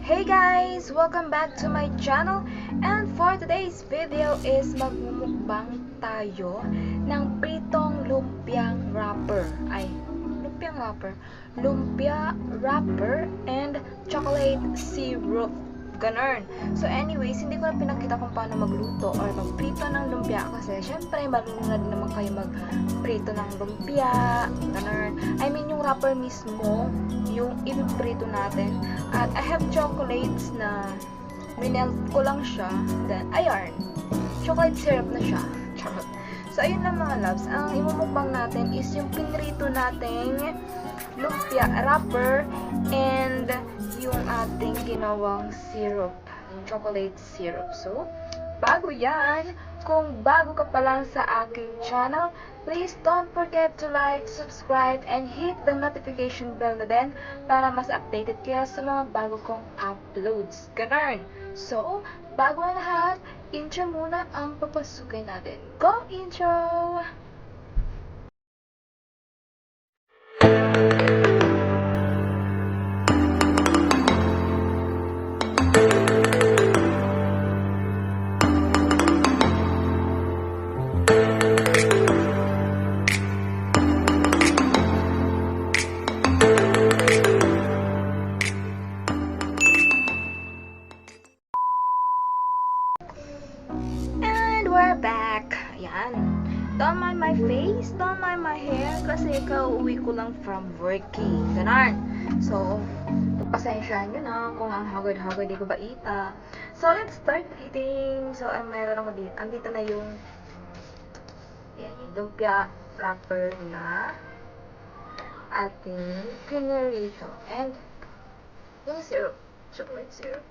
Hey guys! Welcome back to my channel, and for today's video is magmumukbang tayo ng pritong lumpiang wrapper. Lumpia wrapper and chocolate syrup. Ganun. So anyways, hindi ko na pinakita kung paano magluto or magprito ng lumpia kasi syempre marunong na din naman kayo magprito ng lumpia. Ganun. I mean yung wrapper mismo, yung ipiprito natin. At I have chocolates na minelt ko lang siya. Then, ayun. Chocolate syrup na siya. Charot. So, ayun lang mga loves. Ang imumukbang natin is yung pinrito nating lumpia wrapper and yung ating ginawang syrup. Yung chocolate syrup. So, bago yan, kung bago ka pa lang sa aking channel, please don't forget to like, subscribe, and hit the notification bell na din para mas updated kayo sa mga bago kong uploads. Ganun. So, bago ang lahat, intro muna ang papasukin natin. Go intro! And we're back. Ayan. Don't mind my face, don't mind my hair kasi kauwi ko lang from working. Ganon. So, pasensyahan nyo na kung ang hagod-hagod di ko ba ita. So, let's start eating. So, meron ako dito. Andito na yung lumpia wrapper na ating pinarito. And yung syrup. Chocolate syrup.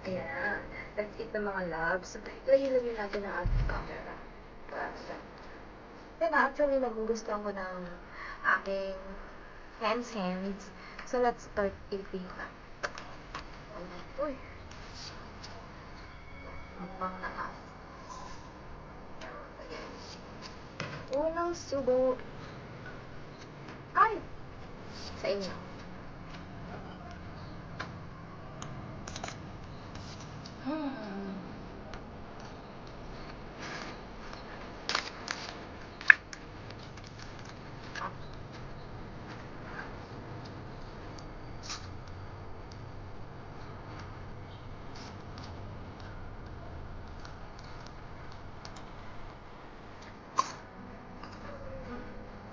Ayan. Let's eat ng mga loves. Lagyan natin ang ating camera. Then actually, nagugustuhan ko ng aking hands. So, let's start eating. Uy. Mukbang na nga. Unang subo. Ay! Sa inyo.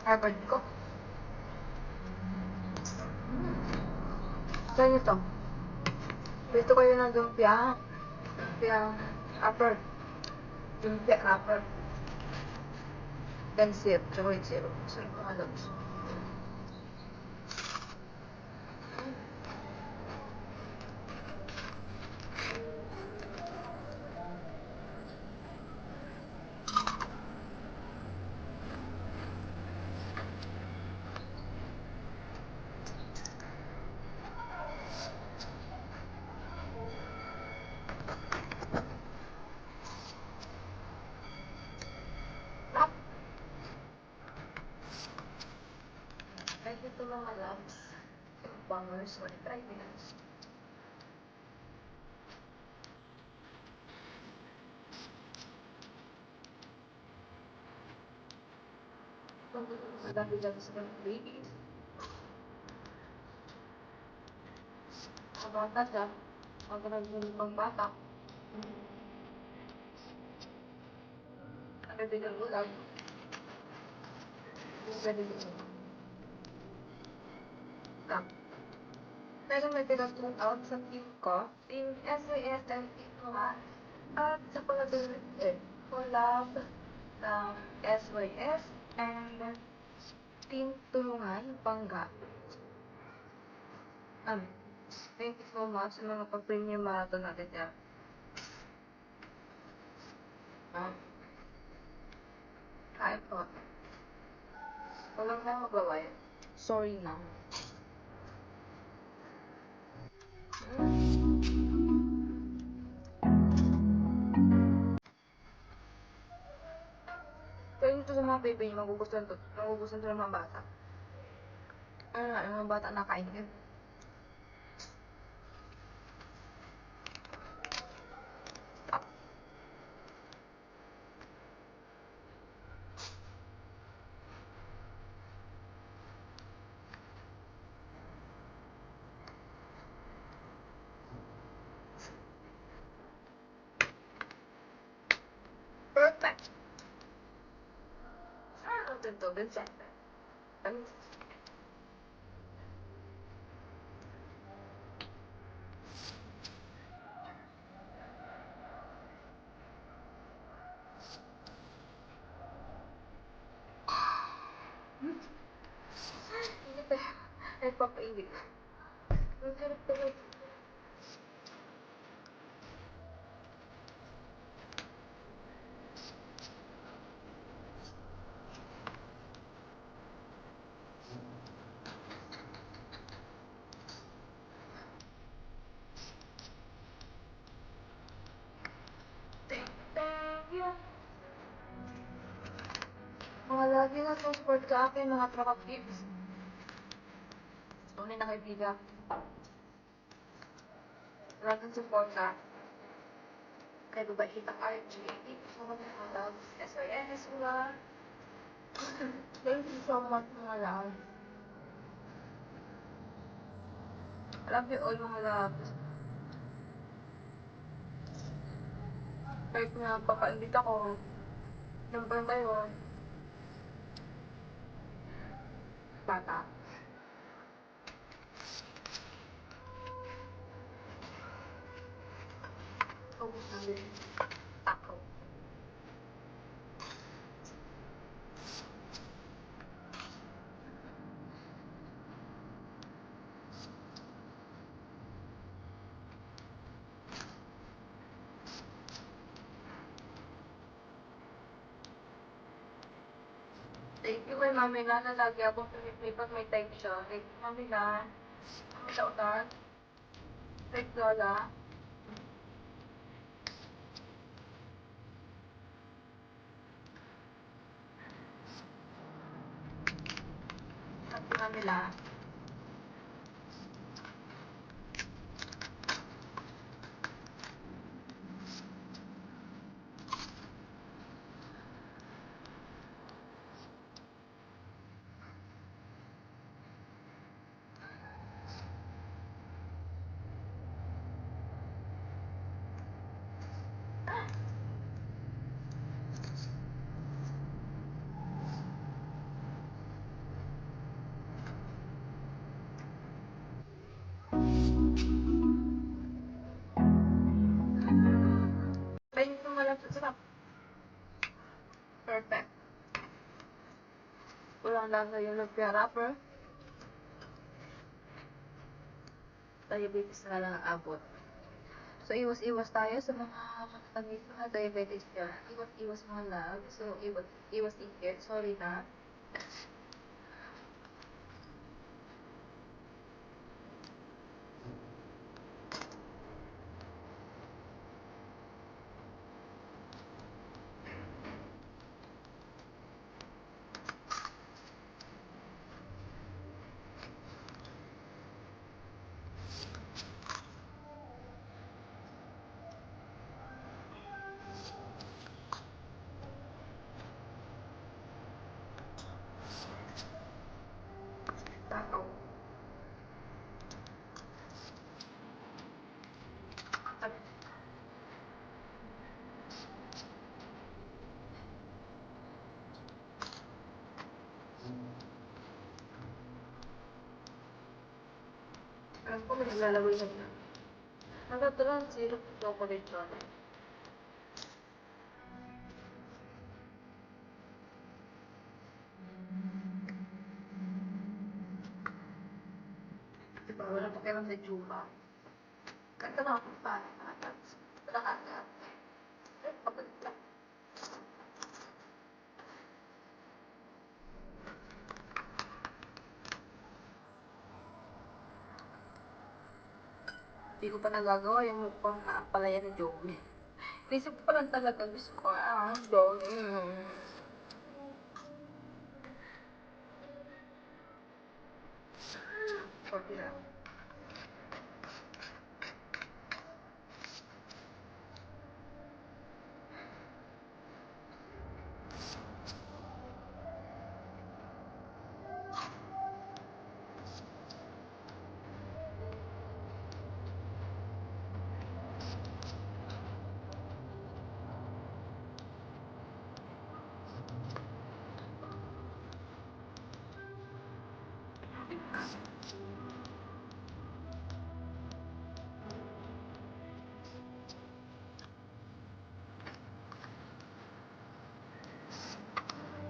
Harvard ko. So, yun ito. Gusto kayo ng lumpia. Lumpia wrapper. Lumpia wrapper. Then syrup. Chocolate syrup. Sarap mga loves. Kahit ito mga loves, bangers, try nila. Madami-dami sa mga baby. Ang bata siya, ang ganag-ganag pang bata. Ano din ang ulam? Yung pwede din. Pero may pinag-turn out sa team ko, team SYS and team ko at sa collab ng SYS and team Tulungan Pangga. Thank you so much sa mga pag-premium marathon natin yan. Kain po. Walang na magawa yan. Sorry na. Kaya ito sa mga baby niyo, magugustuhan to ng mga bata. Ano nga, yung mga bata nakain yun. Perfect! Ano ito? Vincent? Ano? Hindi pa. Nagpapainit. Ang harap ko lang. Thank you. Mga lagi na support sa akin, mga tropa peeps. Tunay na kaibigan. Maraming support sa kay babaitang RJ. So, mga love. SOS mga. Thank you so much mga love. I love you all mga love. Kahit na papainit ako, number kayo, bata. Ubus namin. Tako. Thank you kay Mami na lagi akong pag may time siya. Thank you Mami na. Mami Lautan. Thank Lola. Thank you Mami na. Thank you mga love. Sarap. Perfect. Kulang lang sa yung lumpia wrapper. Diabetes na lang ang abot. So, iwas-iwas tayo sa mga matatangis na diabetes dyan. Iwas-iwas mga love. So, iwas inggit. Sorry na. Takaw. Alam ko, may naglalagay na niya. Nagkatalan, syrup chocolate dyan. Diba, wala pakiram sa juba. Kanta na ako pa. Nakakat. Pabalik lang. Hindi ko pa nagagawa yung mukhang palayan ni Joey. Inisip ko pa lang talaga, gusto ko, Joey. Konti lang.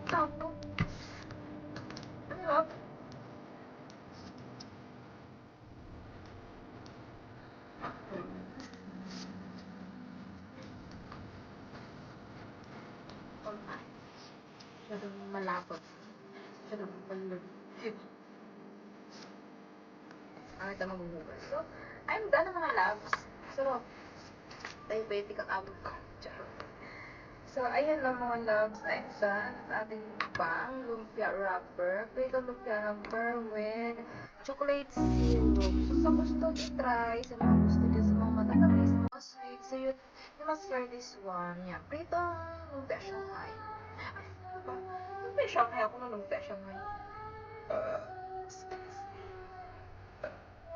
Tapos, ano? Masyadong malapot. Masyadong malapot. Ang ito maghuhugas. So, I'm done mga loves. So, diabetic ang abot ko. Charot. So, ayan lang mga loves. I'm done sa ating pang lumpia wrapper. Prito lumpia wrapper with chocolate syrup. So, sa gusto i-try, sa mga gusto dyan, sa mga matatamis, sa mga sweet, so you must try this one. Yan, prito lumpia Shanghai. Ay, ano ba? Lumpia Shanghai. Ako na lumpia Shanghai.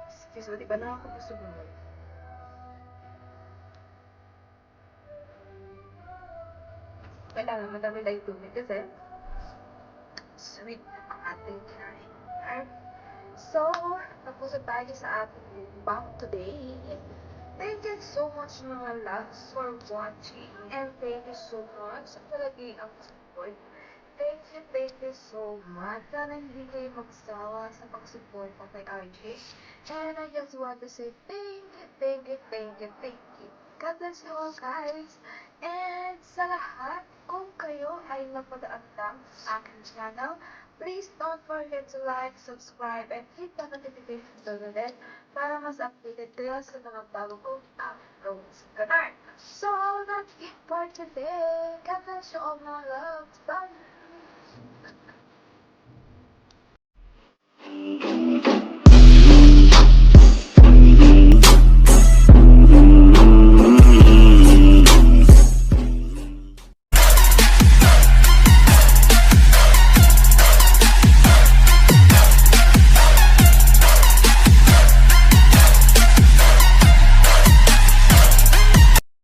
Excuse me, di ba nakakabusog mo? Kailangan madami tayo tubig kasi sweet ang ating kinain. Alright? So, tapos na tayo sa ating mukbang today. Thank you so much mga loves for watching and thank you so much sa palagi ang support. Thank you so much. Sana hindi kayo magsawa sa pag-support ko kay RJ. And I just want to say thank you. God bless you all guys. And sa lahat, kung kayo ay napadaan lang sa aking channel, please don't forget to like, subscribe, and hit the notification bell ulit para mas updated kayo sa mga bago kong uploads. Ganun! So, that's it for today. God bless you all, my love.